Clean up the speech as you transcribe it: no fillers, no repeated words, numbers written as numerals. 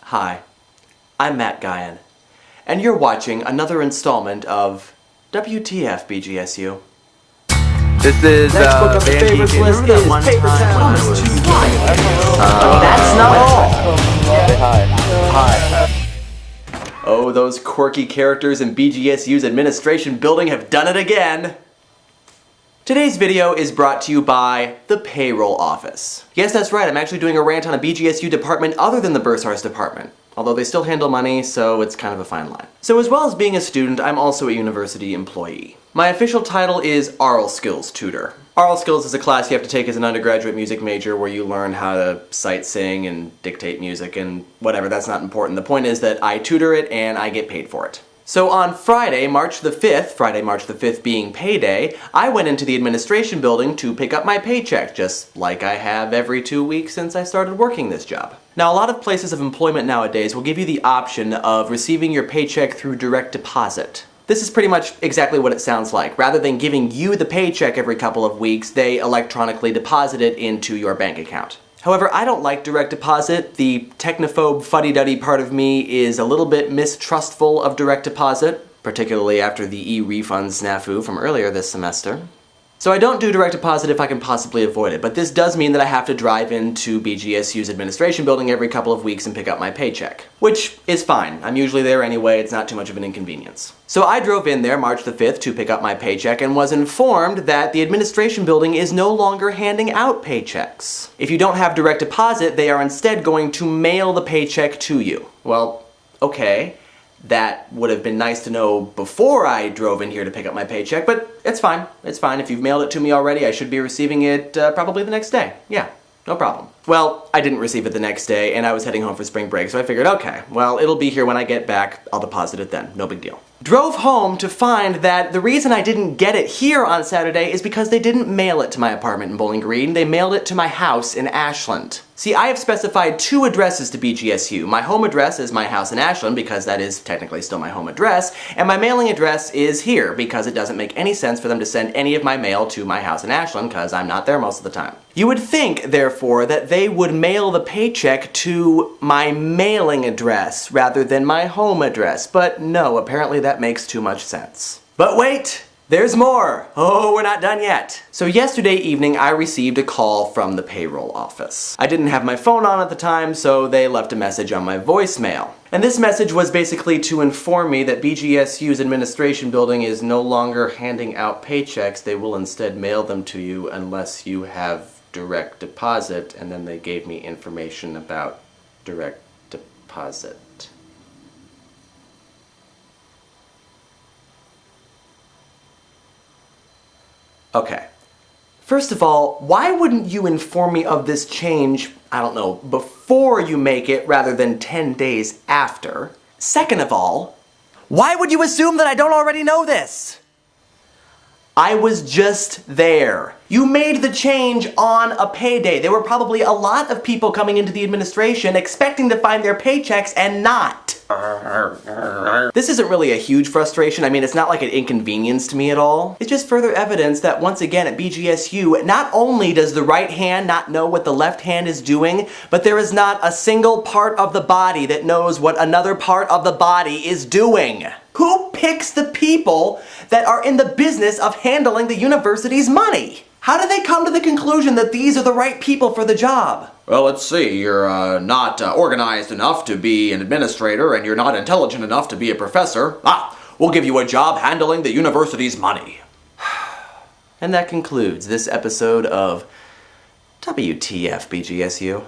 Hi, I'm Matt Guyan, and you're watching another installment of WTF BGSU. This is Next book on the favorites list is Paper Towns. That's not all. Say hi. Oh, those quirky characters in BGSU's administration building have done it again. Today's video is brought to you by the payroll office. Yes, that's right, I'm actually doing a rant on a BGSU department other than the Bursars department. Although they still handle money, so it's kind of a fine line. So as well as being a student, I'm also a university employee. My official title is Aural Skills Tutor. Aural Skills is a class you have to take as an undergraduate music major where you learn how to sight sing and dictate music and whatever, that's not important. The point is that I tutor it and I get paid for it. So on Friday, March the 5th being payday, I went into the administration building to pick up my paycheck, just like I have every 2 weeks since I started working this job. Now, a lot of places of employment nowadays will give you the option of receiving your paycheck through direct deposit. This is pretty much exactly what it sounds like. Rather than giving you the paycheck every couple of weeks, they electronically deposit it into your bank account. However, I don't like direct deposit. The technophobe fuddy-duddy part of me is a little bit mistrustful of direct deposit, particularly after the e-refund snafu from earlier this semester. So I don't do direct deposit if I can possibly avoid it, but this does mean that I have to drive into BGSU's administration building every couple of weeks and pick up my paycheck. Which is fine. I'm usually there anyway, it's not too much of an inconvenience. So I drove in there March the 5th to pick up my paycheck and was informed that the administration building is no longer handing out paychecks. If you don't have direct deposit, they are instead going to mail the paycheck to you. Well, okay. That would have been nice to know before I drove in here to pick up my paycheck, but it's fine. It's fine. If you've mailed it to me already, I should be receiving it probably the next day. Yeah, no problem. Well, I didn't receive it the next day, and I was heading home for spring break, so I figured, okay, well, it'll be here when I get back. I'll deposit it then. No big deal. Drove home to find that the reason I didn't get it here on Saturday is because they didn't mail it to my apartment in Bowling Green. They mailed it to my house in Ashland. See, I have specified 2 addresses to BGSU. My home address is my house in Ashland because that is technically still my home address, and my mailing address is here because it doesn't make any sense for them to send any of my mail to my house in Ashland because I'm not there most of the time. You would think, therefore, that they would mail the paycheck to my mailing address rather than my home address, but no, apparently that makes too much sense. But wait! There's more! Oh, we're not done yet! So yesterday evening I received a call from the payroll office. I didn't have my phone on at the time, so they left a message on my voicemail. And this message was basically to inform me that BGSU's administration building is no longer handing out paychecks. They will instead mail them to you unless you have direct deposit, and then they gave me information about direct deposit. Okay. First of all, why wouldn't you inform me of this change, I don't know, before you make it rather than 10 days after? Second of all, why would you assume that I don't already know this? I was just there. You made the change on a payday. There were probably a lot of people coming into the administration expecting to find their paychecks and not. This isn't really a huge frustration. I mean, it's not like an inconvenience to me at all. It's just further evidence that once again at BGSU, not only does the right hand not know what the left hand is doing, but there is not a single part of the body that knows what another part of the body is doing. Who picks the people that are in the business of handling the university's money? How do they come to the conclusion that these are the right people for the job? Well, let's see, you're not organized enough to be an administrator, and you're not intelligent enough to be a professor. We'll give you a job handling the university's money. And that concludes this episode of WTF BGSU.